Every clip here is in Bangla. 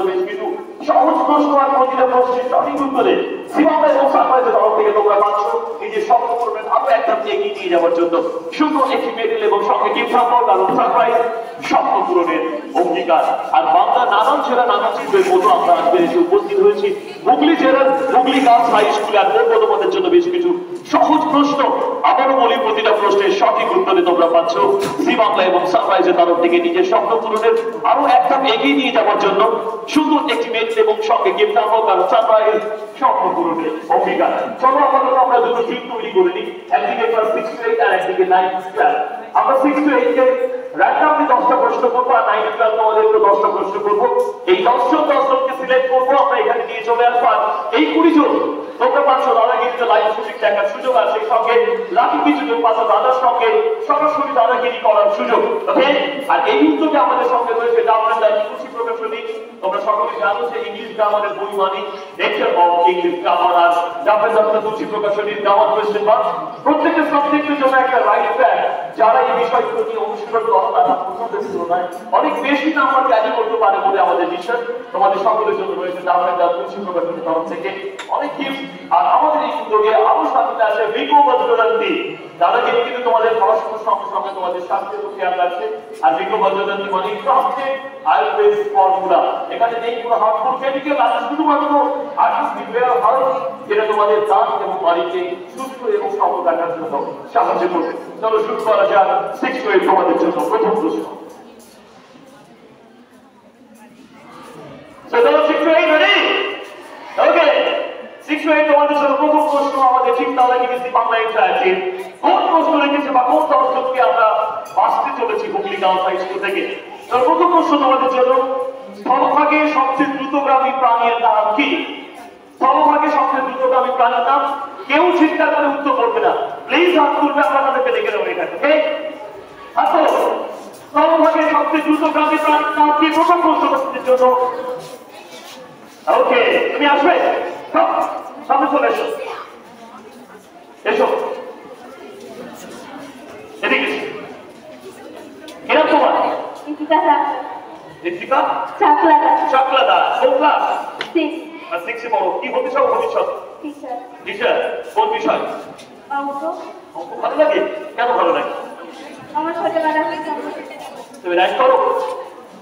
বেশ কিছু সহজ প্রশ্ন আর প্রতিটা প্রশ্নের সঠিক উত্তরে সীমান্ত এবং সারপ্রাইজের তরফ থেকে তোমরা পাচ্ছ নিজের স্বপ্ন পূরণের আরো একটা এগিয়ে নিয়ে যাওয়ার জন্য সুন্দর একটি মেডেল এবং সঙ্গে গিফট হাম্পার কারণ সারপ্রাইজ স্বপ্ন পূরণের অঙ্গীকার। আর বাংলা নানান জেলা নানান শিল্পের মতো আমরা আজকে এসে উপস্থিত হয়েছি হুগলি জেলার হুগলি গার্লস হাই স্কুল আর তোমাদের জন্য বেশ কিছু সহজ প্রশ্ন। আবারও বলি প্রতিটা প্রশ্নের সঠিক উত্তরে তোমরা পাচ্ছ জি বাংলা এবং সারপ্রাইজের তরফ থেকে নিজের স্বপ্ন পূরণের আরো একটা এগিয়ে নিয়ে যাওয়ার জন্য সুন্দর একটি মেডেল এবং সঙ্গে গিফট হাম্পার কারণ সারপ্রাইজ স্বপ্ন পূরণের অঙ্গীকার। চলো আপাতত আমরা দুটো টিম তৈরি করে নিই, একদিকে 6 to 8 আর একদিকে 9 to 12। আমরা 6 to 8 কে র্যান্ডমলি 10টা প্রশ্ন করবো আর 9 to 12 তোমাদেরকে 10টা প্রশ্ন করবো। এই 10 জনকে সিলেক্ট করবো, আমরা এখানে নিয়ে চলে আসবো। আর এই 20 জন তোমরা পাচ্ছ দাদাগিরিতে লাইভ শুটিং দেখার সুযোগ, আর সেই সঙ্গে লাকি কিছু জন পাচ্ছ দাদার সঙ্গে সরাসরি দাদাগিরি করার সুযোগ। ওকে, আর এই উদ্যোগে আমাদের সঙ্গে রয়েছে ডাবল খুশি প্রকাশনী। তোমরা সকলে জানো যে ইংলিশ গ্রামারের বই মানে লেকচার অফ ইংলিশ গ্রামার, আর ডাবল খুশি প্রকাশনীর গ্রামার কোয়েশ্চেন বা প্রত্যেকটা সাবজেক্টের জন্য একটা রাইট ব্যাক। যারা এই বিষয়গুলো নিয়ে অনুশীলন করো তারা প্রথমদের তুলনায় অনেক বেশি নাম্বার ক্যারি করতে পারে বলে আমাদের বিশ্বাস। তোমাদের সকলের জন্য রয়েছে ডাবল খুশি প্রকাশনীর তরফ থেকে অনেক গিফট। আর আমাদের এই উদ্যোগে আরো সামনে আছে বিকো বজ্রদন্তি, যারা কিন্তু তোমাদের পড়াশোনার সঙ্গে সঙ্গে তোমাদের স্বাস্থ্যের খেয়াল রাখছে। আর বিকো বজ্রদন্তি মানে সবচেয়ে আয়ুর্বেদ ফর্মুলা, এখানে নেই কোনো হার্মফুল কেমিক্যাল, আছে শুধুমাত্র যেটা তোমাদের দাঁত এবং বাড়িকে সুস্থ এবং সবল রাখার জন্য সাহায্য করবে। চলো শুরু করা যাক 6 to 8 তোমাদের জন্য প্রথম প্রশ্ন। তোমাদের জন্য প্রথম প্রশ্ন আমাদের ঠিক দাদাগিরি বাংলা আছে। কোন প্রশ্ন রেখেছে বা কোন দর্শককে আমরা আসতে চলেছি হুগলি গার্লস হাই স্কুল থেকে? প্রথম প্রশ্ন তোমাদের জন্য, স্থলভাগে সবচেয়ে দ্রুতগামী প্রাণীর নাম কি? স্থলভাগে সবচেয়ে দ্রুতগামী প্রাণীর নাম কেউ চিৎকার করে উত্তর করবে না, প্লিজ হাত তুলবে, আমরা তাদেরকে দেখে নেবো এখানে। ওকে, আসো, স্থলভাগে সবচেয়ে দ্রুতগামী প্রাণীর নাম কি? প্রথম প্রশ্ন তোমাদের জন্য। ওকে, তুমি আসবে, সামনে চলে এসো, এসো এদিকে। এরকম তোমার ঋতিকা চাকলাদা কোন ক্লাস? 6 এ পড়ো। কি হতে চাও ভবিষ্যতে? টিচার। কোন বিষয়? অঙ্ক। অঙ্ক ভালো লাগে? কেন ভালো লাগে? আমার ছোটবেলা থেকে। তুমি রাইট করো?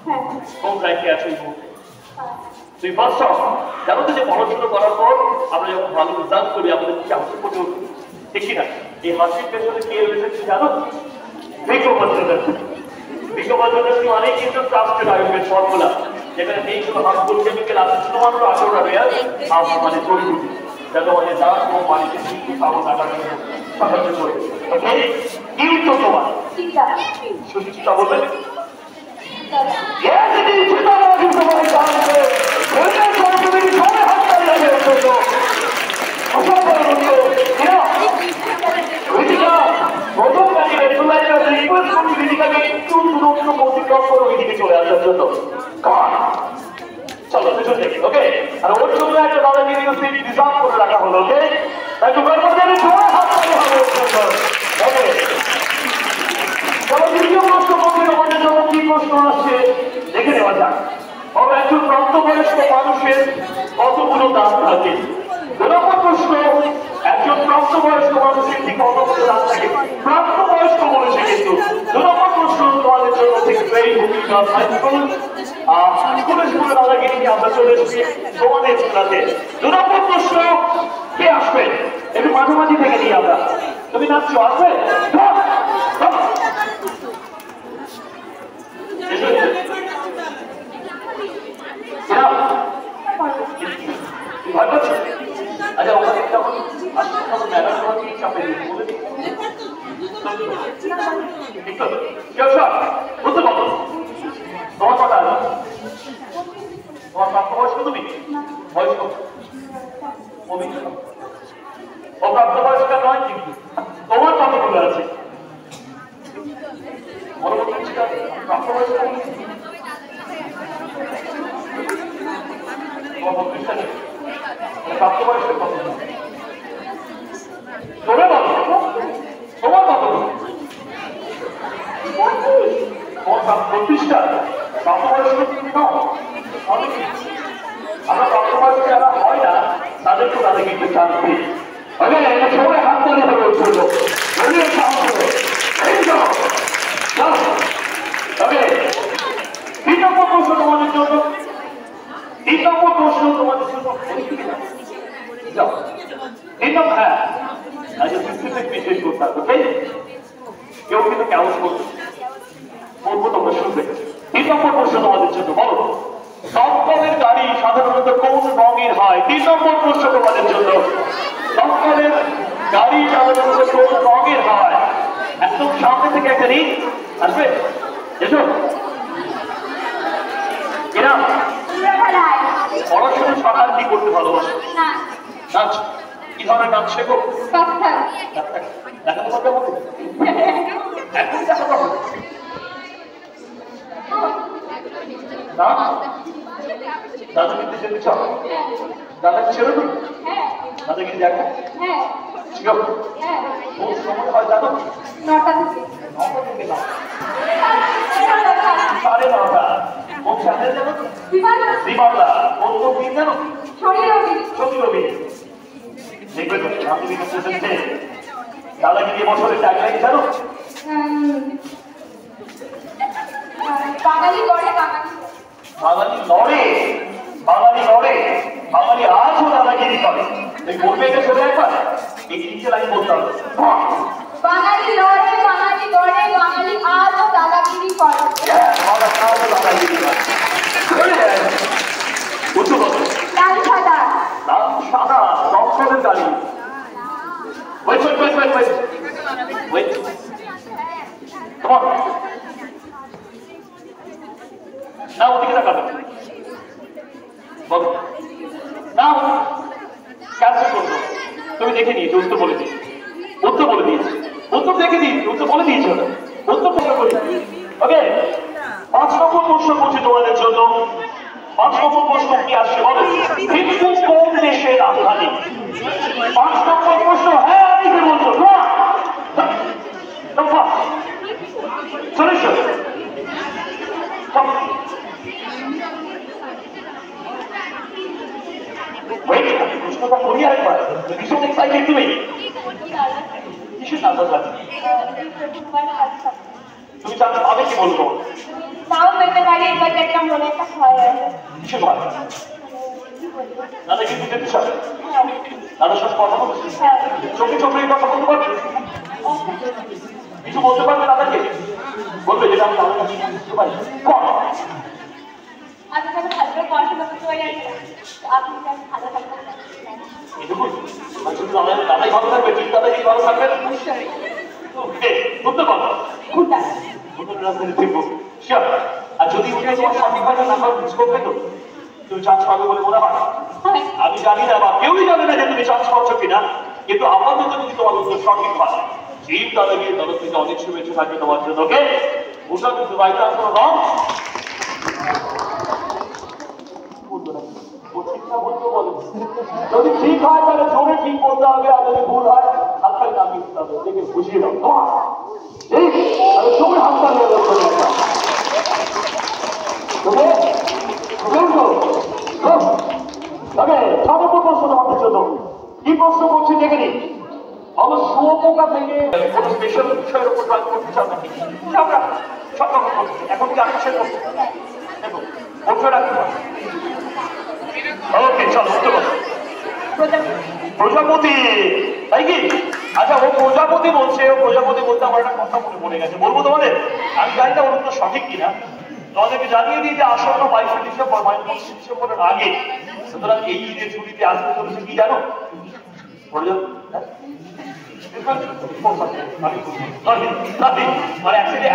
হ্যাঁ। কোন রাইটে আছো এই মুহূর্তে? তুই ফার্স্ট হও। জানো তো যে পড়াশোনা করার পর আমরা যখন ভালো রেজাল্ট করি আমাদের কি হাসি ফুটে ওঠে, ঠিক না? এই হাসির পেছনে কে রয়েছে জানো? বিকো বজ্রদন্তি। বিকো বজ্রদন্তি অনেক কিন্তু ট্রাস্টেড আয়ুর্বেদ ফর্মুলা, যেখানে নেই কোনো হার্মফুল কেমিক্যাল, আছে শুধুমাত্র 18টা রেয়ার মানে জড়িবুটি, যা তোমাদের দাঁত ও পানিতে কিন্তু সাবল রাখার জন্য সাহায্য করে। ওকে, কি উত্তর তোমার? সুচিত্রা বলবে? চলে আসার জন্য চলো দুজন দেখি। ওকে, আর ওর জন্য একটা দাদাগিরি রিজার্ভ করে রাখা হলো। ওকে, একটু দ্বিতীয় প্রশ্ন আমাদের জন্য কি প্রশ্ন আসছে দেখে নেওয়া যাক। তবে একজন প্রাপ্তবয়স্ক মানুষের কতগুলো দাঁত থাকে? 2 নম্বর প্রশ্ন, একজন প্রাপ্তবয়স্ক মানুষের ঠিক কতগুলো দাঁত থাকে? প্রাপ্তবয়স্ক বলেছে কিন্তু। 2 নম্বর প্রশ্ন তোমাদের জন্য ঠিক এই হুগলি গার্লস হাই স্কুল স্কুলে দাদাগিরি আমরা চলে এসেছি তোমাদের ক্লাসে। 2 নম্বর প্রশ্ন, কে আসবে? একটু মাঝামাঝি থেকে নিই আমরা। তুমি নাচছো, আসবে? আচ্ছা, ওখানে যখন তখন ম্যাডাম তোমাকে চাপে দিয়ে বলে বুঝতে পারো তোমার কথা আছে? তোমার প্রাপ্তবয়স্ক তুমি? বয়স কত? অপ্রাপ্তবয়স্ক নয় কিন্তু তোমার কতগুলো আছে? প্রাপ্তবয়স্ক প্রাপ্তবয়স্ক কত? তোমরা বলো তোমার কতগুলো? 35টা। প্রাপ্তবয়স্ক কিন্তু নাও তাদের কিন্তু চান্স দিই। ওকে, এটা সবাই হাত তালি হবে ওর জন্য। ওকে, 3 নম্বর প্রশ্ন তোমাদের জন্য। 3 নম্বর প্রশ্ন তোমাদের জন্য। যাও 3 নম্বর, হ্যাঁ আচ্ছা সিস্টেমে বিশেষ করতে হবে। ওকে, কেউ কিন্তু কেমন করবে বলবো, তোমরা শুনবে। 3 নম্বর প্রশ্ন তোমাদের জন্য। বলো, দমকলের গাড়ি সাধারণত কোন রঙের হয়? 3 নম্বর প্রশ্ন তোমাদের জন্য। দমকলের গাড়ি সাধারণত কোন রঙের হয়? একদম সামনে থেকে একটা রিং আসবে, এসো। এরা পড়াশোনা ছাড়া কি করতে ভালোবাসো? নাচ। কি ধরনের নাচ শেখো? দেখাতে পারবে আমাকে? একদম দেখাতে হবে না? দাদাগিরি যেতে চাও? দাদাকে ছেড়ে তুমি? দাদাগিরি দেখো? ঠিক আছে, কোন সময় হয় জানো? 9টা থেকে। 9টা থেকে না, 9:30। কোন চ্যানেল জানো? জি বাংলা। কোন দিন জানো? শনি রবি। দেখবে তো আপনি বুঝেছে দাদাগিরি বছরের ট্যাগলাইন জানো? বাঙালি লড়ে, বাঙালি লড়ে, বাঙালি লড়ে, বাঙালি আজও দাদাগিরি করে। তুই বলবে এটা চলে একবার, এই নিচে লাইন বলতে হবে। বাঙালি লড়ে, বাঙালি লড়ে, বাঙালি আজও দাদাগিরি করে। দাদাগিরি করে। উচ্চ কথা। লাল সাদা। লাল সাদা দমকলের গাড়ি। Wait wait wait wait wait wait, come on. না ওদিকে তাকাবে, বলো না, ক্যান্সেল করবো। তুমি দেখে নিয়েছো, উত্তর বলে দিয়েছি, উত্তর বলে দিয়েছি, উত্তর দেখে দিয়েছি, উত্তর বলে দিয়েছো, উত্তর বলে দিয়েছি। ওকে, 5 নম্বর প্রশ্ন করছি তোমাদের জন্য। 5 নম্বর প্রশ্ন কি আসছে বলো? হিন্দু কোন দেশের রাজধানী? 5 নম্বর প্রশ্ন। হ্যাঁ আমি কি বলছো? চলে এসো। প্রশ্নটা করি আরেকবার। ভীষণ এক্সাইটেড তুমি? কিসের নার্ভাস লাগে? তুমি জানো আমি কি বলবো? তাও পেতে পারি, বাট একটা মনে একটা ভয় আছে। কিসের ভয়? দাদা কি বুঝতে চাও? দাদার সাথে কথা বলছি, চোখে চোখে কথা বলতে পারবে? কিছু বলতে পারবে দাদাকে? বলবে যেটা আমি দাদার কাছে বুঝতে পারি। আমি যখন ভালো করে পড়াশোনা করতে পারি, আপনি যেন ভালো থাকবেন। দাদাই ভালো থাকবে, ঠিক দাদাই ভালো থাকবেন। বুঝতে পারো আর যদি উঠে তোমার সঠিকভাবে নাম্বার মিস করবে তো তুমি চান্স পাবে বলে মনে হয়? আমি জানি না বা কেউই জানে না যে তুমি চান্স পাচ্ছ কিনা, কিন্তু আপাতত যদি তোমার উত্তর সঠিক হয়, জিম দাদাগিরি তরফ থেকে অনেক শুভেচ্ছা থাকবে তোমার জন্য। ওকে, ওটা কিন্তু রাইট আনসার রং। যদি ঠিক হয় তাহলে জোরে ঠিক বলতে হবে, আর যদি ভুল হয় হাততালি নামিয়ে দিতে হবে। দেখে বুঝিয়ে দাও তোমার ঠিক, তাহলে জোরে হাততালি হবে। ওকে, 6 নম্বর প্রশ্ন তোমাদের জন্য। কি প্রশ্ন করছি দেখে নি? শুয়োপোকা থেকে কোনো স্পেশাল বিষয়ের উপর কাজ করতে চাও নাকি? সব রকম করছি। এখন কি আকাশের করছে? দেখো বসে রাখতে পারো। ওকে, চলো উত্তর করো। প্রজাপতি, তাই কি? আচ্ছা, ও প্রজাপতি বলছে, ও প্রজাপতি বলতে আমার একটা কথা মনে পড়ে গেছে, বলবো তোমাদের? আমি জানি না ওর উত্তর সঠিক কিনা, তোমাদেরকে জানিয়ে দিই যে আসন্ন 22শে ডিসেম্বর, 25শে ডিসেম্বরের আগে, সুতরাং এই ঈদের ছুটিতে আসতে চলেছে কি জানো?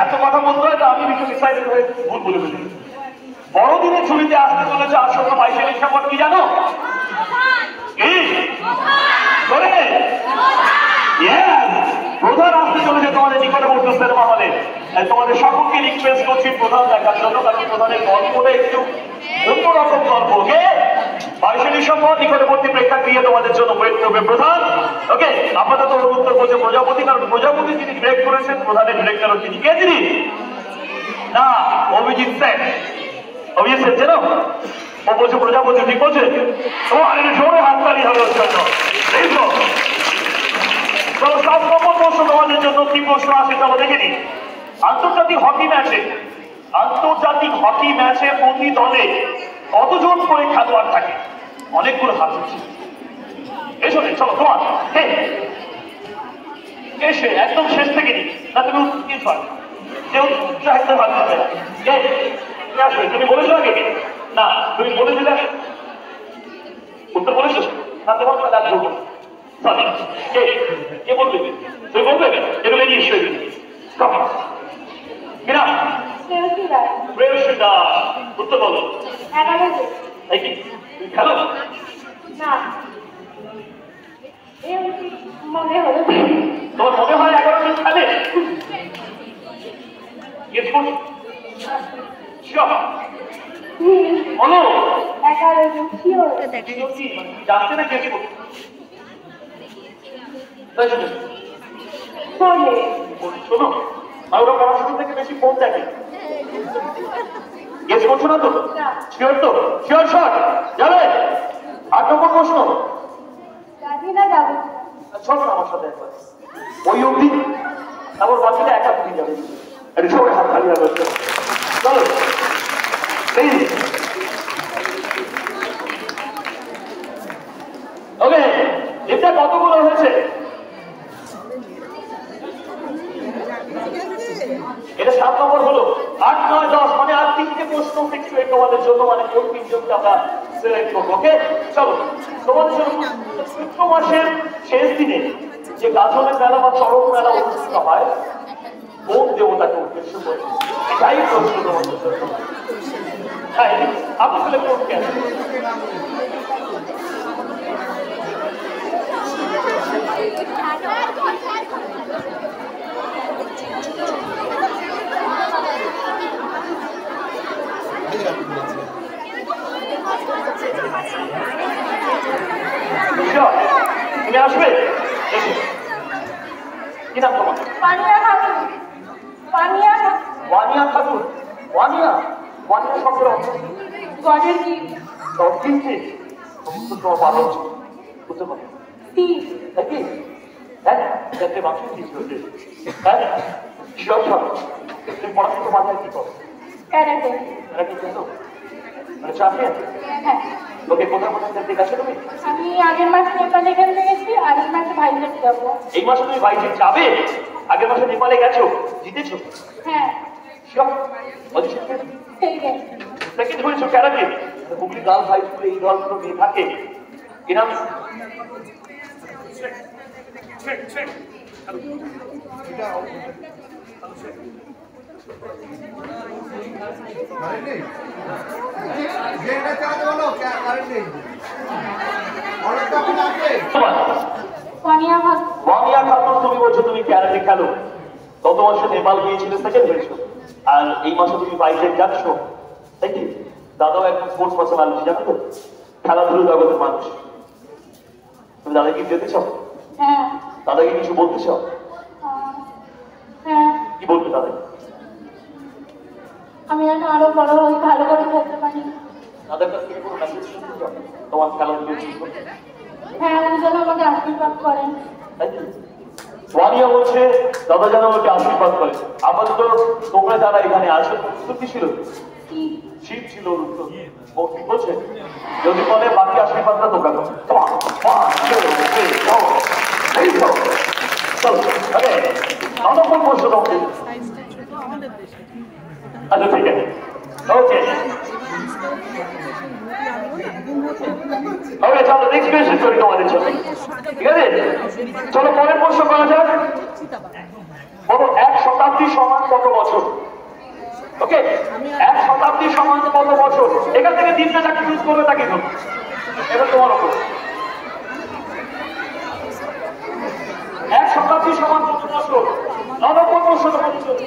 এত কথা বলতে হয়, আমি ভীষণ এক্সাইটেড হয়ে ভুল বলে ফেলি। বড়দিনের ছুটিতে আসতে চলেছে আসন্ন 22শে ডিসেম্বর, কি জানো? কি প্রধান আসতে চলেছে তোমাদের নিকটবর্তী সিনেমা হলে। তোমাদের সকলকে রিকোয়েস্ট করছি প্রধান দেখার জন্য, কারণ প্রধানের গল্পটা একটু অন্যরকম গল্প। ওকে, 22শে ডিসেম্বর নিকটবর্তী প্রেক্ষাগৃহে তোমাদের জন্য ওয়েট করবে প্রধান। ওকে, আপাতত উত্তর বলছে প্রজাপতি, কারণ প্রজাপতি যিনি ডিরেক্ট করেছেন, প্রধানের ডিরেক্টর তিনি কে? তিনি না অভিজিৎ সেন। অভিজিৎ সেন চেনো? ও বলছে প্রজাপতি, ঠিক বলছে? ও আরে জোরে হাততালি হবে ওর জন্য। এই তো চলো 7 নম্বর প্রশ্ন তোমাদের জন্য। কি প্রশ্ন আসে চলো দেখে নিই। আন্তর্জাতিক হকি ম্যাচে প্রতি দলে কতজন করে খেলোয়াড় থাকে? অনেকগুলো হাত হচ্ছে। এসো রে, চলো তোমার এসে একদম শেষ থেকে নি না, তুমি কিছু আর কেউ চাইতে পারবে না। আসবে তুমি বলেছো আগে না, তুমি বলেছিলে উত্তর বলেছো না, তোমার ডাক বলবো। সরি, কে বলবে? তুমি বলবে এগুলো নিশ্চয় কিনা প্রেয়সী দাস। উত্তর বলো। এই কি তুমি খেলো না, মনে হলো। তোমার মনে হয় 11 জন খেলে? বলো 11 জন শিওর। জানতে না কে শোনো, ওরা পড়াশোনা থেকে বেশি ফোন দেখে। গেস করছো না তো? শিওর তো? শিওর শট যাবে? 8 নম্বর প্রশ্ন। জানি না, যাবে চলো আমার সাথে একবার ওই অবধি, তারপর বাকিটা একা তুমি যাবে। একটু সবাই হাত খালি হবে। চলো ওকে, এটা কতগুলো হয়েছে? এটা 7 নম্বর হলো। 8, 9, 10 মানে আর 3টে প্রশ্ন ফিক্স হয়ে তোমাদের জন্য, মানে কোন 3 জনকে আমরা সিলেক্ট করবো। ওকে চলো তোমাদের জন্য চৈত্র মাসের শেষ দিনে যে গাজনের মেলা বা চরক মেলা অনুষ্ঠিত হয়, কোন দেবতাকে উদ্দেশ্য করে? এটাই প্রশ্ন তোমাদের জন্য। হ্যাঁ, আপনি সিলেক্ট করুন কেন? তুমি আসবে? কি নাম তোমার? পানিয়া খাতুন। পানিয়া ওয়ানিয়া খাতুন। ওয়ানিয়া শব্দের অর্থ গডের কি? সব কিনছি সমস্ত তোমার ভালো হচ্ছে বুঝতে পারো নাকি? হ্যাঁ, যাতে বাকি কিছু হচ্ছে। হ্যাঁ শিওর সব। তুমি পড়াশোনা মাথায় কি করো? ক্যারাটে। ক্যারাটে জানো? মানে চ্যাম্পিয়ন? হ্যাঁ। ওকে, কোথায় খেলতে গেছো তুমি? আমি আগের মাসে নেপালে খেলতে গেছি, আগের মাসে ভাইজ্যাক যাবো। এই মাসে তুমি ভাইজ্যাক যাবে? আগের মাসে নেপালে গেছো, জিতেছো? হ্যাঁ। সেকেন্ড হয়েছো ক্যারাটে। হুগলি গার্লস হাই স্কুলে এই ধরনের মেয়ে থাকে। কি নাম? ওয়ানিয়া খাতুন, তুমি বলছো তুমি ক্যারাটে খেলো। গত মাসে নেপাল গিয়েছিলে, সেকেন্ড হয়েছো। আর এই মাসে তুমি ভাইজ্যাক যাচ্ছ, তাই কি? দাদাও একজন স্পোর্টস পার্সোনালিটি, জানো তো? খেলাধুলো জগতের মানুষ। তুমি দাদাকে যেতে চাও? হ্যাঁ। দাদাকে কিছু বলতে চাও? হ্যাঁ। কি বলবে দাদাকে? আমি যেন আরো বড় হই, ভালো করে খেলতে পারি। দাদার কাছ থেকে কোনো মেসেজ শুনতে চাও তোমার খেলাধুলো? হ্যাঁ, উনি যেন আমাকে আশীর্বাদ করেন। ওয়ানিয়া বলছে দাদা যেন আমাকে আশীর্বাদ করে। আপাতত তোমরা যারা এখানে আছো, উত্তর কি ছিল? শীত ছিল উত্তর। ও কি বলছে? যদি বলে বাকি আশীর্বাদটা তোমরা করো। অনবল বলছো তোমাকে। আচ্ছা ঠিক আছে, ওকে ওকে, চলো নেক্সট কোয়েশ্চেন করি তোমাদের জন্য। ঠিক আছে, চলো পরের প্রশ্ন করা যাক। বলো 1 শতাব্দী সমান কত বছর? ওকে, 1 শতাব্দী সমান কত বছর? এখান থেকে 3টা চাকরি চুজ করবে, তাকে করো। এবার তোমার ওপর। 1 শতাব্দী সমান কত বছর? নবম প্রশ্ন তোমাদের জন্য।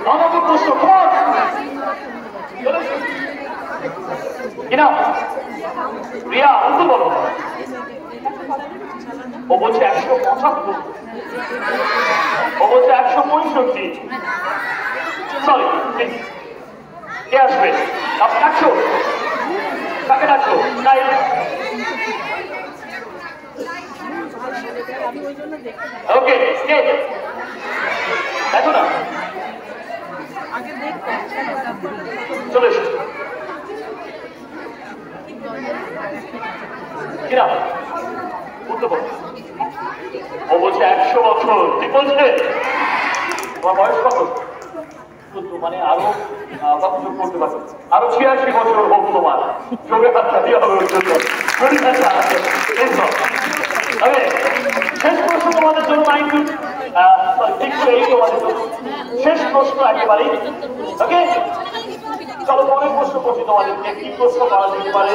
নবম প্রশ্ন কি নাম? রিয়া, উত্তর বলো। ও বলছে 175। ও বলছে 165। সরি, কে আসবে? আপনি ডাকছো? কাকে ডাকছো? নাই ওকে, কে? দেখো না, চলে এসো। কিরা বলতে বল, ও বলছে 100 বছর, ঠিক বলছে? তোমার বয়স কত? মানে আরো কত যোগ করতে পারবে? আরো 86 বছর হোক তোমার, যোগে হাতটা দিয়ে হবে ওর জন্য। শেষ প্রশ্ন তোমাদের জন্য, শেষ প্রশ্ন একেবারেই। ওকে, চলো পরের প্রশ্ন করছি তোমাদেরকে। কি প্রশ্ন করা যেতে পারে?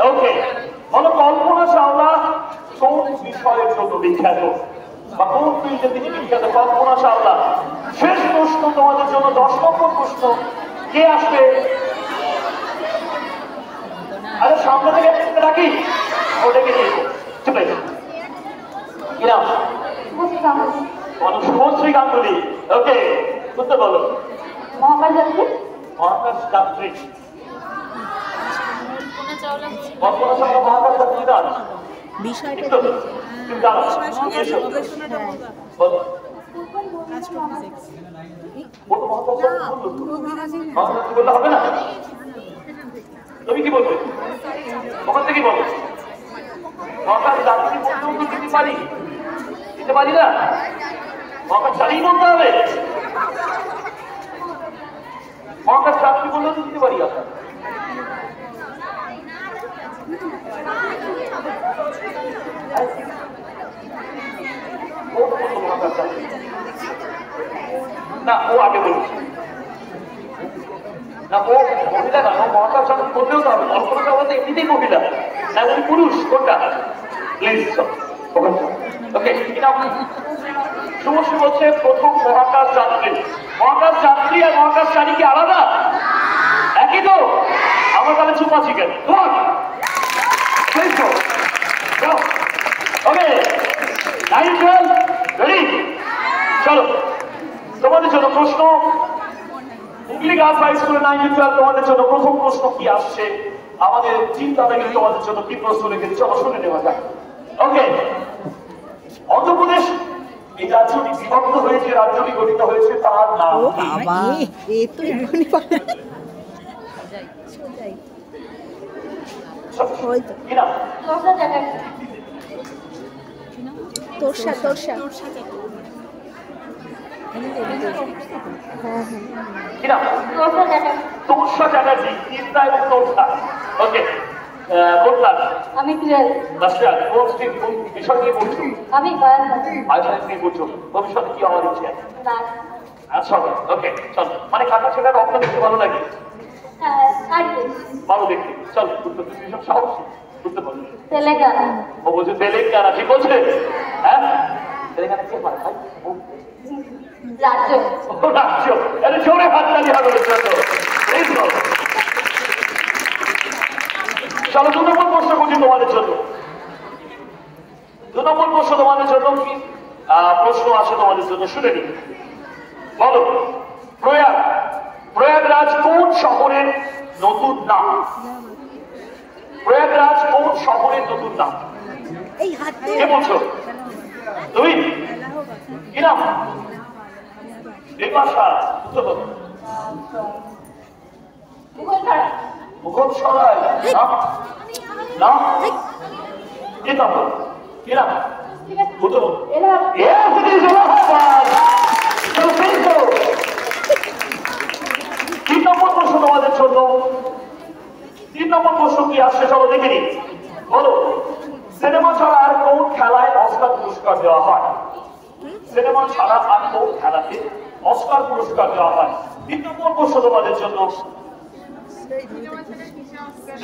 ওকে, বলো কল্পনা চাওলা কোন বিষয়ের জন্য বিখ্যাত, বা কোন ফিল্ডে তিনি বিখ্যাত? কল্পনা চাওলা। শেষ প্রশ্ন তোমাদের জন্য, 10 নম্বর প্রশ্ন। কে আসবে? আরে সামনে থেকে রাখি, ওটাকে নিয়ে চলে কি নাম? শুভশ্রী গাঙ্গুলি। ওকে, বুঝতে বলো। মহাকাশ যাত্রী। মহাকাশ যাত্রী। কল্পনা চাওলা মহাকাশ যাত্রী দান বিষয়টা তুমি জানো? বলো বললে হবে না? তুমি কি বলবে? ওখান থেকে বলো। মহাকাশ যাত্রী বলতেও তো দিতে পারি, দিতে পারি না? মহাকাশ চালিয়ে বলতে হবে। মহাকাশ যাত্রী বললেও তো দিতে পারি আপনার। না, ও আগে বলছে না, ও মহিলা না, ও মহাকাশ যাত্রী বলতেও তো হবে। কল্পনা চাওলা তো এমনিতেই মহিলা, না উনি পুরুষ। কোনটা? প্লিজ ওকে, শুভশ্রী বলছে প্রথম মহাকাশ যাত্রী। মহাকাশ যাত্রী আর মহাকাশ চারী কি আলাদা? একই তো? আমার তাহলে চুপ আছি কেন? ওকে, 9-12 রেডি? চলো তোমাদের জন্য প্রশ্ন। হুগলি গার্লস হাই স্কুলে 9-12 তোমাদের জন্য প্রথম প্রশ্ন কি আসছে, আমাদের চিন্তা থেকে তোমাদের জন্য কি প্রশ্ন রেখেছি, চলো শুনে নেওয়া যাক। ওকে, অন্ধ্রপ্রদেশ এই রাজ্যটি বিভক্ত হয়েছে, রাজ্যটি গঠিত হয়েছে, তার নাম কি নাম? তোরসা। কি নাম? তোরসা চ্যাটার্জি। তিনটা এবং তোরসা। ওকে, আমি বিষয় নিয়ে বলছো? আমি বায়োসায়েন্স নিয়ে বলছো। ভবিষ্যতে কি হওয়ার ইচ্ছে? আচ্ছা, ওকে, চল। মানে কাটা ছেলে রক্ত দেখতে ভালো লাগে? ভালো দেখতে। চল, ভীষণ সাহসী। বুঝতে পারছি। তেলেঙ্গানা। ও বলছে তেলেঙ্গানা, ঠিক বলছে? হ্যাঁ, তেলেঙ্গানা কে পারে ভাই? রাজ্য। রাজ্য। আরে জোরে হাততালি হবে ওর জন্য। চলো 2 নম্বর প্রশ্ন করছি তোমাদের জন্য। 2 নম্বর প্রশ্ন তোমাদের জন্য কি প্রশ্ন আছে তোমাদের জন্য, শুনে নি। বলো, প্রয়াগরাজ কোন শহরের নতুন নাম? প্রয়াগরাজ কোন শহরের নতুন নাম? কে বলছো? তুমি? কি নাম? মুঘলসরাই। না, কি নাম? কি নাম? তিন নম্বর প্রশ্ন তোমাদের জন্য। 3 নম্বর প্রশ্ন কি আসছে চলো দেখে নি। বলো, সিনেমা ছাড়া আর কোন খেলায় অস্কার পুরস্কার দেওয়া হয়? সিনেমা ছাড়া আর কোন খেলাতে অস্কার পুরস্কার দেওয়া হয়? 3 নম্বর প্রশ্ন তোমাদের জন্য।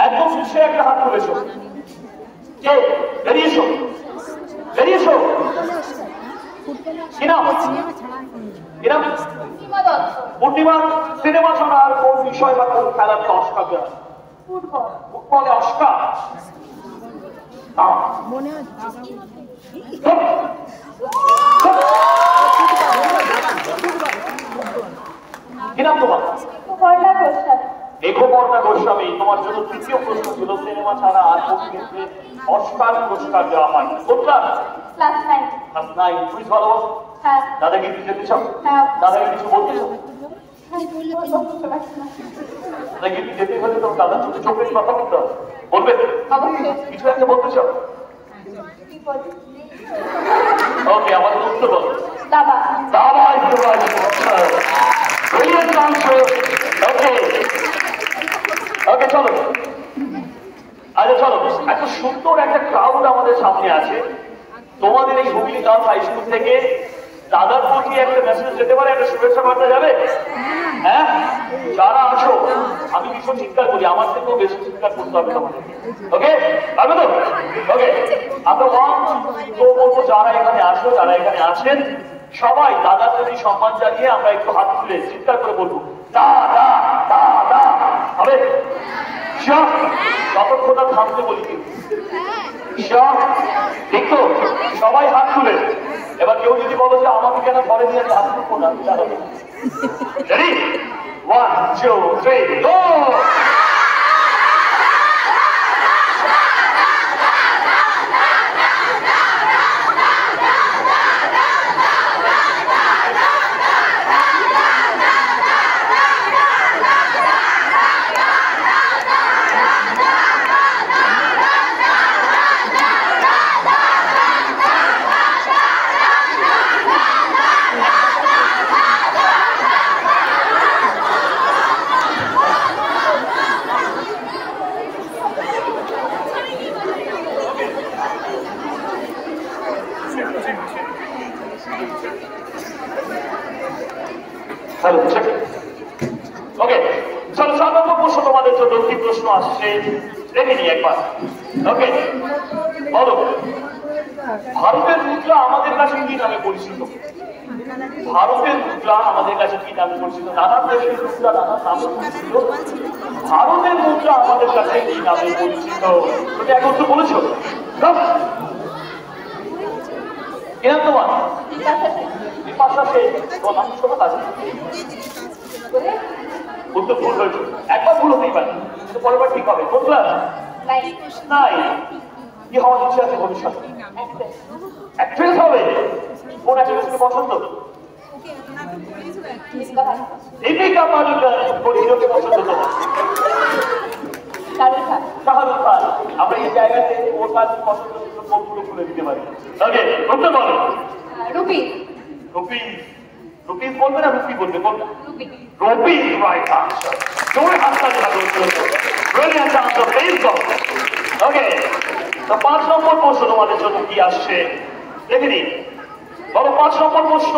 একদম শীর্ষে একটা হাত তুলেছো। কে? বেরিয়েছো, বেরিয়েছো। কি নাম? কি নাম? পূর্ণিমা। সিনেমা ছাড়া আর কোন বিষয় বা কোন খেলাতে অস্কার দেওয়া হয়? ফুটবলে অস্কার মনে হয়। কি নাম তোমার? মেঘবর্ণা গোস্বামী, তোমার জন্য তৃতীয় প্রশ্ন ছিল সিনেমা ছাড়া আর কোন ক্ষেত্রে অস্কার পুরস্কার দেওয়া হয়? কোন ক্লাস? ক্লাস 9। ক্লাস 9। তুমি ভালো? হ্যাঁ। দাদাকে কিছু যেতে চাও? হ্যাঁ। দাদাকে কিছু বলতে চাও? দাদাকে যেতে হলে তো দাদার সাথে চোখে কথা বলতে হবে, বলবে? অবশ্যই। কিছু একটা বলতে চাও? ওকে, আমাদের উত্তর বলো। দাবা। দাবা is the right answer. Brilliant answer. Okay. Okay, চলো। আচ্ছা চলো, এত সুন্দর একটা ক্রাউড আমাদের সামনে আছে। তোমাদের এই হুগলি গার্লস হাই স্কুল থেকে দাদার প্রতি একটা মেসেজ যেতে পারে, একটা শুভেচ্ছা বার্তা যাবে? হ্যাঁ, যারা আসো আমি ভীষণ চিৎকার করি, আমার থেকেও বেশি চিৎকার করতে হবে তোমাদের। ওকে, পারবে তো? ওকে, আমরা তো বলবো যারা এখানে আসো, যারা এখানে আছেন সবাই দাদার প্রতি সম্মান জানিয়ে আমরা একটু হাত তুলে চিৎকার করে বলবো দাদা দাদা। হবে? যতক্ষণ আর থামতে বলি ঠিক তো? সবাই হাত তুলে। এবার কেউ যদি বলো যে আমাকে কেন ঘরে নিয়ে হাত তুলবো না, রেডি? 1 2 3 গো। হ্যালো, ওকে চলো 7 নম্বর প্রশ্ন তোমাদের জন্য কি প্রশ্ন আসছে দেখে নি একবার। ওকে, বলো ভারতের মুদ্রা আমাদের কাছে কি নামে পরিচিত? ভারতের মুদ্রা আমাদের কাছে কি নামে পরিচিত? নানান দেশের মুদ্রা নানান নামে পরিচিত, ভারতের মুদ্রা আমাদের কাছে কি নামে পরিচিত? তুমি এখন তো বলেছো কি নাম তোমার? বিপাশা সেন। তোমার নাম শোনা আছে? উত্তর ভুল হয়েছে, একবার ভুল হতেই পারে, কিন্তু পরেরবার ঠিক হবে। কোন ক্লাস? 9। কি হওয়ার ইচ্ছে আছে ভবিষ্যতে? অ্যাক্ট্রেস হবে। কোন অ্যাক্ট্রেসকে পছন্দ? দীপিকা পাডুকোন। কোন হিরোকে পছন্দ তোমার? শাহরুখ খান। আমরা এই জায়গাতে ওর কাজ পছন্দ মুখগুলো খুলে দিতে পারি। ওকে, উত্তর বলো। রুপি। রুপি। রুপি বলবে না রুপি বলবে? কোনটা? Rupee right answer. জোরে হাততালি হবে উত্তর। Brilliant answer, please go. Okay, তো 5 নম্বর প্রশ্ন তোমাদের জন্য কি আসছে দেখে নিন। বলো 5 নম্বর প্রশ্ন,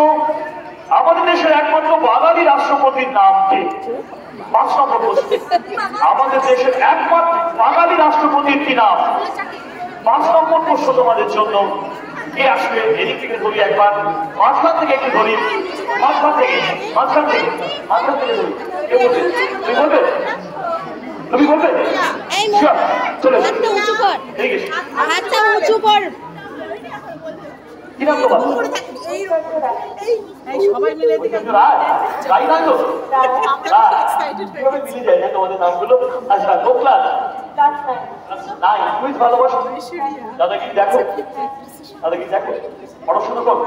আমাদের দেশের একমাত্র বাঙালি রাষ্ট্রপতির নাম কি? 5 নম্বর প্রশ্ন, আমাদের দেশের একমাত্র বাঙালি রাষ্ট্রপতির কি নাম? 5 নম্বর প্রশ্ন তোমাদের জন্য কে আসবে? এদিক থেকে ধরি একবার, মাঝখান থেকে একটু ধরি, মাঝখান থেকে ধরি। কে বলবে? তুমি বলবে? তুমি বলবে? চলে উঁচু কর, হাতটা উঁচু কর। কি নাম তোমার? সবাই মিলে তাই না তো? কিভাবে মিলে যায় না তোমাদের নামগুলো? আচ্ছা, কোন ক্লাস? নাই। তুমি ভালোবাসো দাদা? কি দেখো? দাদা কি দেখো? পড়াশোনা করো,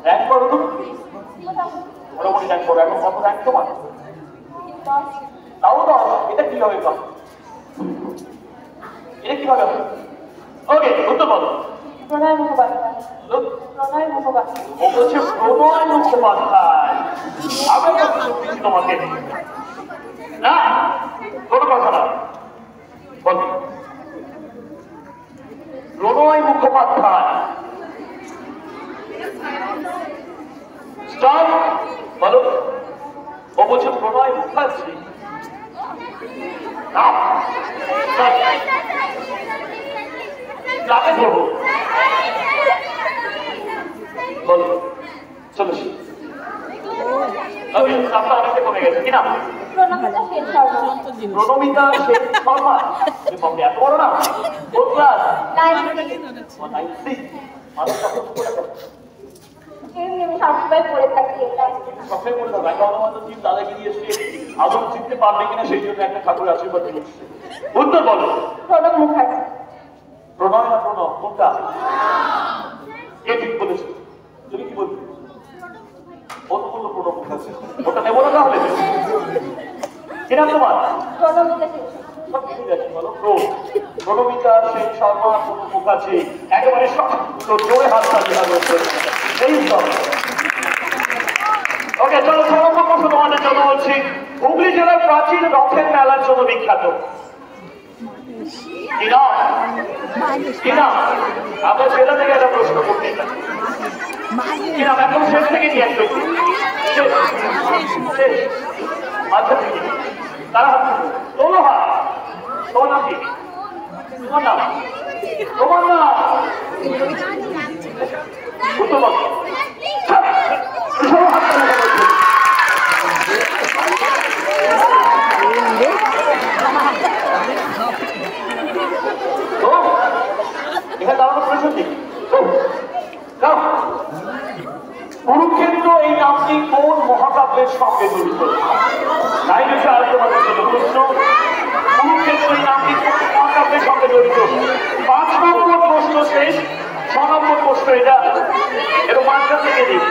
র্যাঙ্ক করো তো? মোটামুটি র্যাঙ্ক করো। এখন কত র্যাঙ্ক তোমার? তাও তো এটা কিভাবে পাবো? এটা কিভাবে হবে? ওকে, উত্তর বলো। প্রণয় মুখোপাধ্যায়। প্রণয় মুখোপাধ্যায়। ও বলছে প্রণয় মুখোপাধ্যায়। আমি দিচ্ছি তোমাকে না, কোনো কথা না। বলো প্রণয় মুখোপাধ্যায়। স্টপ। বলো। ও বলছে প্রণয় মুখার্জি। না, কাকে ধরবো? বলো, চলো। চাপটা অনেকটা কমে গেছে। কি নাম? প্রণমিতা সেন শর্মা। প্রণমিতা সেন শর্মা। এত বড় না? কোন ক্লাস? 9। এমনি আমি সবসময় পড়ে থাকি এটা। সবসময় বলে দাও একটা অনুমান চিপ দাদাগিরি এসে আদৌ চিনতে পারবে কিনা সেই জন্য একটা ঠাকুরের আশীর্বাদ নিয়ে এসছে। উত্তর বলো। প্রণব মুখার্জি। প্রণয় না প্রণব কোনটা? কে ঠিক বলেছে? তুমি কি বলছো? কত বললো প্রণব মুখার্জি? ওটা নেবো না তাহলে? কি নাম তোমার? প্রণবিতা সেন। সব কিছু যাচ্ছে বলো। প্রণবিতা সেন শর্মা, প্রণব মুখার্জি, একেবারে সব জোরে হাত তালি হচ্ছে এই সব। ওকে চলো 6 নম্বর প্রশ্ন তোমাদের জন্য বলছি। হুগলি জেলার প্রাচীন রথের মেলার জন্য বিখ্যাত কি নাম? কি নাম? আমরা সেটা থেকে একটা প্রশ্ন করতে চাই। কি নাম? একদম শেষ থেকে নিয়ে আসবে। আচ্ছা তারা তোলো হাত। তোমার নাম কি? তোমার নাম? তোমার নাম? উত্তর বলো। কুরুক্ষেত্র এই নামটি কোন মহাকাব্যের সঙ্গে জড়িত? তাই বিষয়ে আর তোমাদের জন্য প্রশ্ন। কুরুক্ষেত্র এই নামটি কোন মহাকাব্যের সঙ্গে জড়িত? 5 নম্বর প্রশ্ন শেষ। 6 নম্বর প্রশ্ন এটা এরকম মাঝখান থেকে দিই।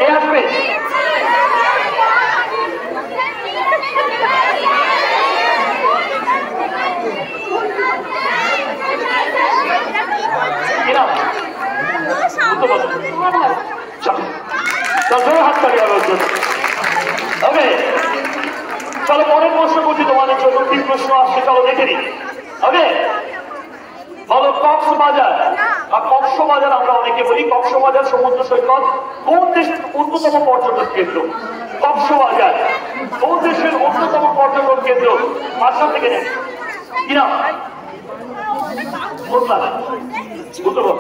এ আসবে চলো পরের প্রশ্ন করছি তোমাদের জন্য। কি প্রশ্ন আসছে চলো দেখে নিই। ওকে বলো কক্সবাজার বা কক্সবাজার আমরা অনেকে বলি। কক্সবাজার সমুদ্র সৈকত কোন দেশের অন্যতম পর্যটন কেন্দ্র? কক্সবাজার কোন দেশের অন্যতম পর্যটন কেন্দ্র? মাঝখান থেকে নেন কি নাম? উত্তর বল।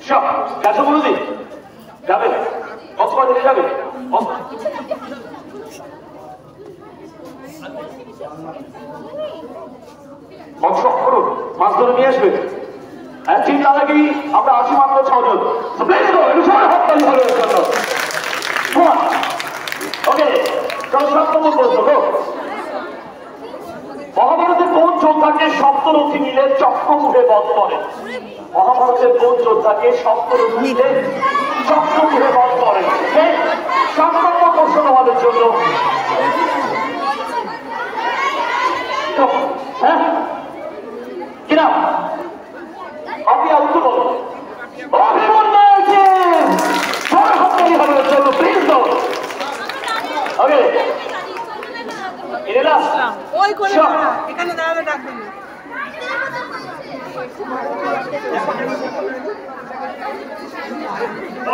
সব গেছো বলুদি যাবে কক্সবাজারে যাবে? মাছ ধরে নিয়ে আসবে। চিন্তা নাকি আমরা আছি মাত্র 6 জন। ওকে চল 7 নম্বর প্রশ্ন। মহাভারতের কোন যোদ্ধাকে সপ্তরথী মিলে চক্রমুখে বধ করে? মহাভারতের কোন যোদ্ধাকে সপ্তরথী মিলে চক্রমুখে বধ করে? 7 নম্বর প্রশ্ন তোমাদের জন্য। হ্যাঁ কি নাম? আপনি উত্তর বলো।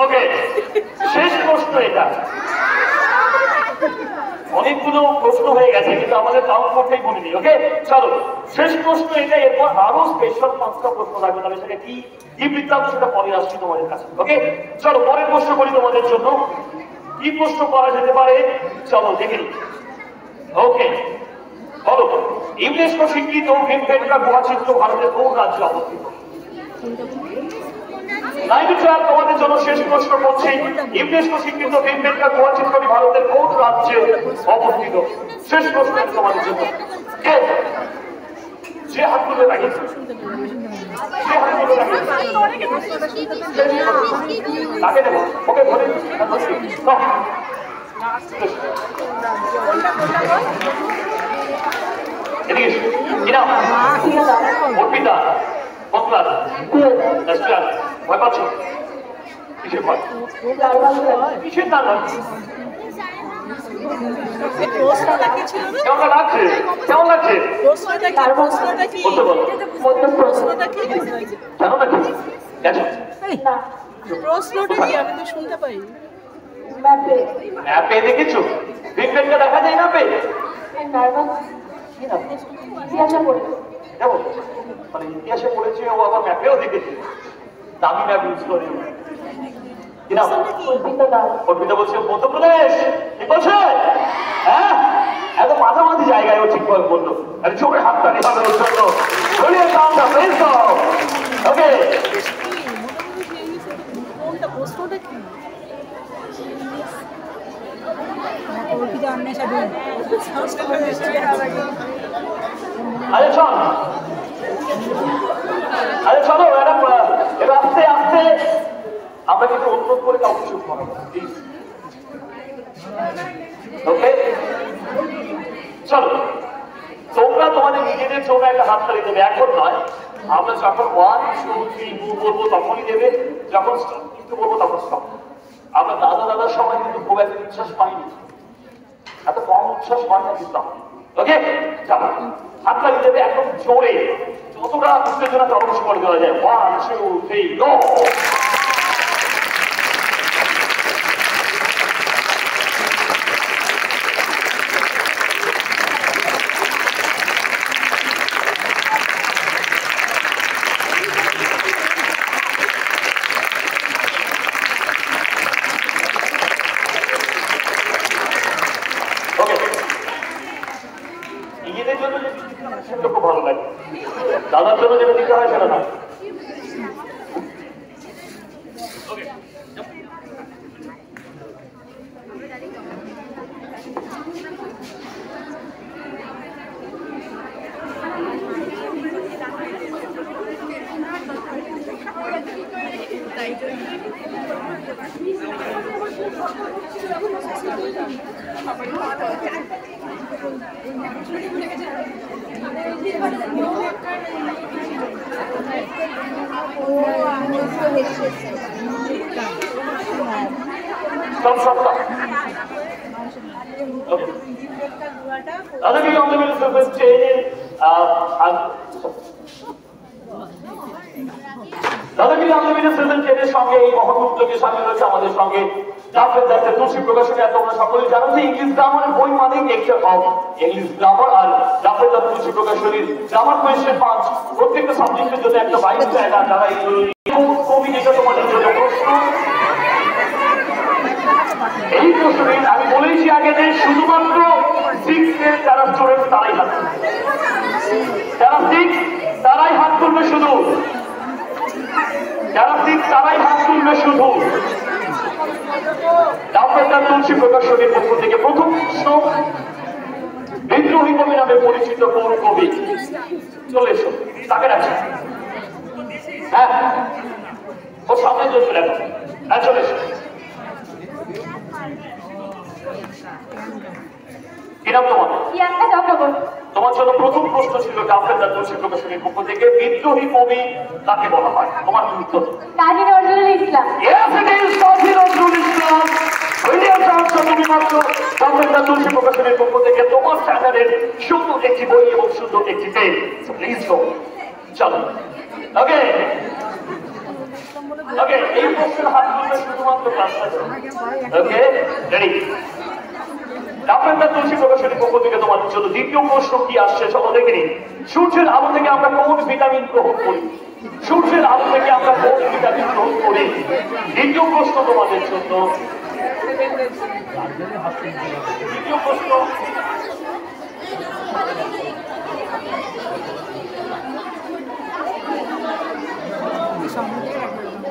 ওকে শেষ প্রশ্ন এটা। অনেকগুলো প্রশ্ন হয়ে গেছে কিন্তু আমাদের কাউন্ট করতেই বলিনি। ওকে চলো শেষ প্রশ্ন এটা। এরপর আরো স্পেশাল 5টা প্রশ্ন থাকবে। তাহলে সেটা কি কি বৃত্তান্ত সেটা পরে আসছি তোমাদের কাছে। ওকে চলো পরের প্রশ্ন করি তোমাদের জন্য। কি প্রশ্ন করা যেতে পারে চলো দেখে নিই। ওকে বলো ইউনেস্কো স্বীকৃত ভীমবেটকা গুহাচিত্র ভারতের কোন রাজ্যে অবস্থিত? তোমাদের জন্য শেষ প্রশ্ন করছি। ইউনেস্কো স্বীকৃত ভীমবেটকা গুহাচিত্রটি ভারতের কোন রাজ্যে অবস্থিত? শেষ প্রশ্ন তোমাদের জন্য। যে হাত তুলে রাখিয়েছে তাকে দেবো। ওকে ধরে অর্পিতা কোন ক্লাস? ভয় পাচ্ছ? কিসের ভয়? কিসের না কেমন লাগছে? কেমন লাগছে? কেন নাকি প্রশ্নটা কি আমি তো শুনতে পাই? ম্যাপে দেখেছো? ভীমবেটকা দেখা যায় ম্যাপে? মানে ইতিহাসে পড়েছে ও আবার ম্যাপেও দেখেছে। দামি ম্যাপ ইউজ করে। অর্পিতা বলছে মধ্যপ্রদেশ। ঠিক বলছে? হ্যাঁ এত মাঝামাঝি জায়গায় ও ঠিক বললো। আর জোরে হাততালি হবে ওর জন্য। Brilliant sound of praise God. Okay. কোনটা প্রশ্নটা কি? আরে চল, আরে চলো ম্যাডাম, এবার আস্তে আস্তে আমরা কিন্তু অনুরোধ করে কাউকে চুপ করাবো, প্লিজ। ওকে, চলো তোমরা তোমাদের নিজেদের জন্য একটা হাততালি দেবে, এখন নয়। আমরা যখন 1 2 3 4 বলবো তখনই দেবে, যখন স্টপ কিন্তু বলবো তখন স্টপ। আমরা দাদার সময় কিন্তু খুব একটা উচ্ছ্বাস পাইনি, এত কম উচ্ছ্বাস হয় না কিন্তু। ওকে, যাবো হাততালি দেবে একদম জোরে, যতটা উত্তেজনা তখন করে দেওয়া যায়। 1 2 3 গো। খুব ভালো লাগে, দাদার জন্য যেটা দিতে হয় সেটা না। Other people on the middle surface change সঙ্গে এই মহৎ উদ্যোগে সামিল হয়েছে আমাদের সঙ্গে জাফরেদার তুলসী প্রকাশনী। তোমরা সকলেই জানো যে ইংলিশ গ্রামারের বই মানেই লেকচার অফ ইংলিশ গ্রামার, আর জাফরেদার তুলসী প্রকাশনীর গ্রামার কোয়েশ্চেন 5 প্রত্যেকটা সাবজেক্টের জন্য একটা 22 জায়গা যারা কবি যেটা তোমাদের জন্য প্রশ্ন। এই প্রশ্নে আমি বলেছি আগে যে শুধুমাত্র 6 এর যারা স্টুডেন্ট তারাই হাত তুলবে, যারা 6 তারাই হাত তুলবে, শুধু যারা 6 তারাই হাত তুলবে শুধু। জাফরেদার তুলসী প্রকাশনীর পক্ষ থেকে প্রথম প্রশ্ন, বিদ্রোহী কবি নামে পরিচিত কোন কবি? চলে এসো, তাকে রাখছি। হ্যাঁ, ও সামনে চলছে, দেখো। হ্যাঁ, চলে এসো। কি নাম তোমার? তোমার জন্য প্রথম প্রশ্ন ছিল জাফরেদার তুলসী প্রকাশনীর পক্ষ থেকে বিদ্রোহী কবি কাকে বলা হয়? তোমার উত্তর Kazi Nazrul Islam. Yes, it is Kazi Nazrul Islam. William Johnson তুমি মাত্র জাফরেদার তুলসী প্রকাশনীর পক্ষ থেকে তোমার চ্যানেলের সুন্দর একটি বই এবং সুন্দর একটি পেন। প্লিজ গো, চলো। ওকে ওকে, এই প্রশ্নের হাত তুলবে শুধুমাত্র ক্লাসটা। ওকে, রেডি? জাফরেদার তুলসী প্রকাশনীর পক্ষ থেকে তোমার জন্য দ্বিতীয় প্রশ্ন কি আসছে চলো দেখে নিই। সূর্যের আলো থেকে আমরা কোন ভিটামিন গ্রহণ করি? সূর্যের আলো থেকে আমরা কোন ভিটামিন গ্রহণ করি? দ্বিতীয় প্রশ্ন তোমাদের জন্য। দ্বিতীয় প্রশ্ন,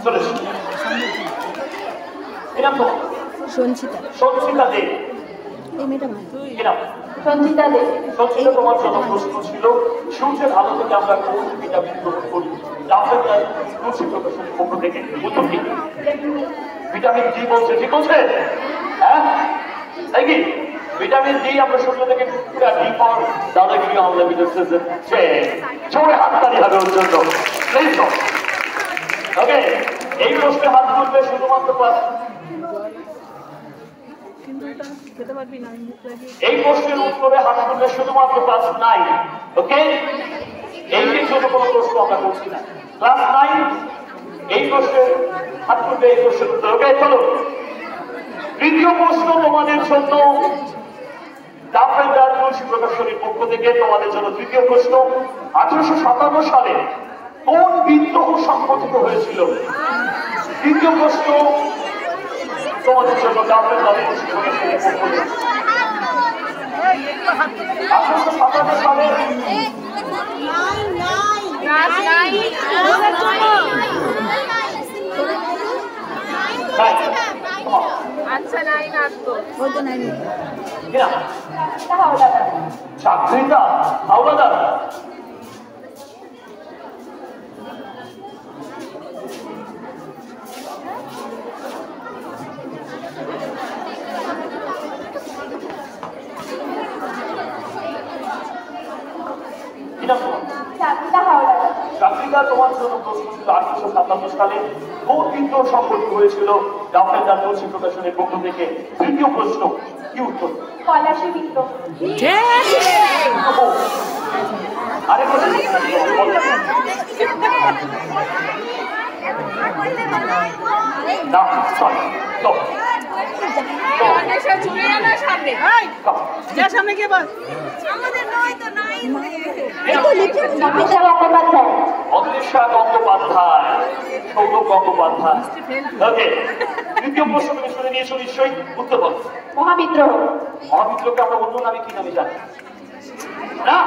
চলে সঞ্চিতা। সঞ্চিতা দে। এই মেয়েটা ভালো। কি নাম? সঞ্চিতা দে। সঞ্চিতা, তোমার জন্য প্রশ্ন ছিল সূর্যের আলো থেকে আমরা কোন ভিটামিন গ্রহণ করি? জাফরেদার তুলসী প্রকাশনীর পক্ষ থেকে উত্তর কি? ভিটামিন ডি বলছে, ঠিক বলছে? হ্যাঁ, তাই কি? ভিটামিন ডি আমরা সূর্য থেকে ডি পাওয়ার দাদাগিরি আমলা বিদেশে জোরে হাততালি হবে ওর জন্য। প্লিজ ওকে, এই প্রশ্নে হাত তুলবে শুধুমাত্র এই প্রশ্নের উত্তরে হাত তুলবে শুধুমাত্র ক্লাস 9। ওকে, এইটির জন্য কোনো প্রশ্ন আমরা করছি না। ক্লাস 9 এই প্রশ্নের হাত তুলবে, এই প্রশ্নের উত্তর। ওকে, চলো তৃতীয় প্রশ্ন তোমাদের জন্য জাফরেদার তুলসী প্রকাশনীর পক্ষ থেকে তোমাদের জন্য তৃতীয় প্রশ্ন। 1857 সালে কোন বিদ্রোহ সংঘটিত হয়েছিল? তৃতীয় প্রশ্ন তোমাদের জন্য জাফরেদার তুলসী প্রকাশনীর পক্ষ থেকে। 1857 সালে আচ্ছা নাই না তো ওই তো নাই চাকরিটা হাওলাদার চাকরিটা তোমার জন্য প্রশ্ন ছিল 1857 সালে ভোট বিদ্রোহ সংগঠিত হয়েছিল জাপান জাতীয় শিক্ষক প্রকাশনের পক্ষ থেকে। তৃতীয় প্রশ্ন কি উত্তর? পলাশী বিদ্রোহ। আরেক প্রশ্ন না সরি তো সামনে কে বল অদৃশ্যা গঙ্গোপাধ্যায়, সৌরভ গঙ্গোপাধ্যায়। ওকে, তৃতীয় প্রশ্ন তুমি শুনে নিয়েছো নিশ্চয়ই, উত্তর বল। মহাবিদ্রোহ। মহাবিদ্রোহকে আমরা অন্য নামে কি নামে জানি? না,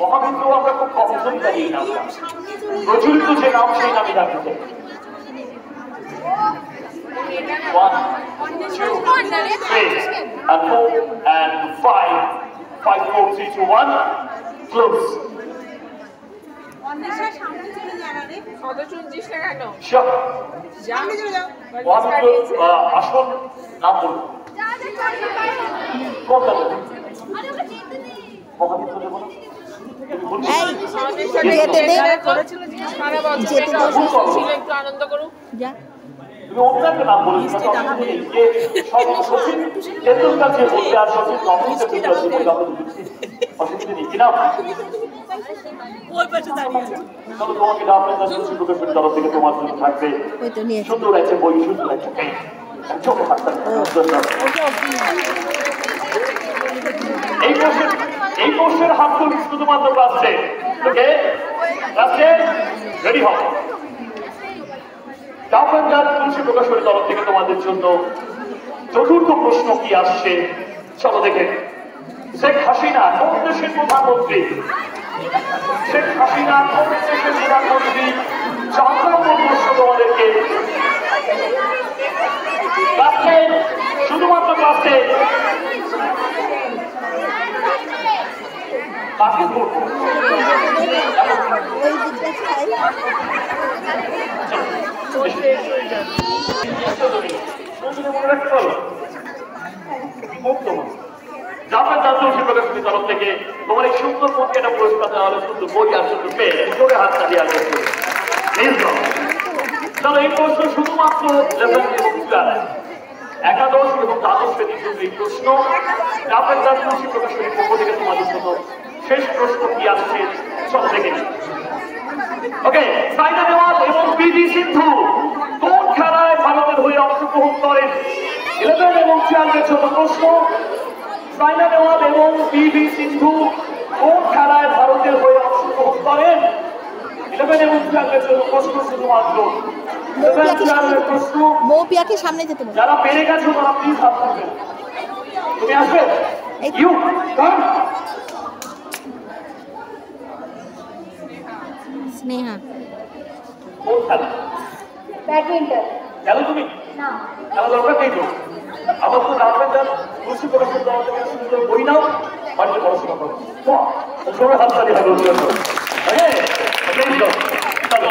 মহাবিদ্রোহ আমরা খুব কম শুনি জানি এই নামটা। প্রচলিত যে নাম সেই নামে জানতে চাই। 1, 2, 3, and 4, and 5. 5, 4, 3, 2, 1. Close. Sure. আসল নাম বলুন। কোনটা বলুন? মহাবিদ্রোহ দেবো না? তুমি অন্য একটা নাম বলুন। সচিন তেন্ডুলকার যে বলতে আর সচিন অসুবিধা নেই কিনা? তোমাকে তরফ থেকে তোমার জন্য থাকবে সুন্দর আছে বই, সুন্দর আছে চোখে হাত এই কোর্সের হাত তুলি শুধুমাত্র ক্লাসে। ওকে, ক্লাসে রেডি হও। জাপান জাতীয় শিক্ষক প্রকাশনের তরফ থেকে তোমাদের জন্য চতুর্থ প্রশ্ন কি আসছে চলো দেখে। শেখ হাসিনা কোন দেশের প্রধানমন্ত্রী? শেখ হাসিনা কোন দেশের প্রধানমন্ত্রী? 4 নম্বর প্রশ্ন তোমাদেরকে। ক্লাসে শুধুমাত্র ক্লাসে কাকে করবো? জাপান জাতীয় শিক্ষক প্রকাশনের তরফ থেকে তোমার এই সুন্দর পক্ষে একটা পুরস্কার দেওয়া হলে সুন্দর বই আর সুন্দর পেয়ে জোরে হাত তালি আর চলো এই প্রশ্ন শুধুমাত্র একাদশ এবং দ্বাদশ শ্রেণীর জন্য এই প্রশ্ন। জাপান জাতীয় শিক্ষক প্রকাশনের পক্ষ থেকে তোমাদের জন্য শেষ প্রশ্ন কি আসছে চলো দেখে। ওকে, সাইনা নেওয়াল এবং পিভি সিন্ধু কোন খেলায় ভারতের হয়ে অংশগ্রহণ করেন? 11 এবং 12 জন্য প্রশ্ন। সাইনা নেওয়াল এবং পিভি সিন্ধু কোন খেলায় ভারতের হয়ে অংশগ্রহণ করেন? 11 এবং 12 জন্য প্রশ্ন শুধুমাত্র। মৌপিয়াকে সামনে যেতে বল। যারা পেরে গেছো তারা প্লিজ হাত তুলবেন। তুমি আসবে? You come. স্নেহা কোন খেলা? ব্যাডমিন্টন। খেলো তুমি? না। খেলা দরকার নেই তো। আমার তো রাজবেন্দ্র খুশি করে সুন্দর বই নাও, বাড়িতে পড়াশোনা করো। সবাই হাত তালি হবে। হ্যাঁ, চলো।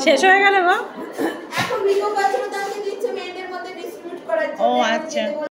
শেষ হয়ে গেল গো। এখন ভিডিও কল ছিল, তাকে দিচ্ছে মেয়েদের মধ্যে ডিসপিউট করার জন্য। ও আচ্ছা।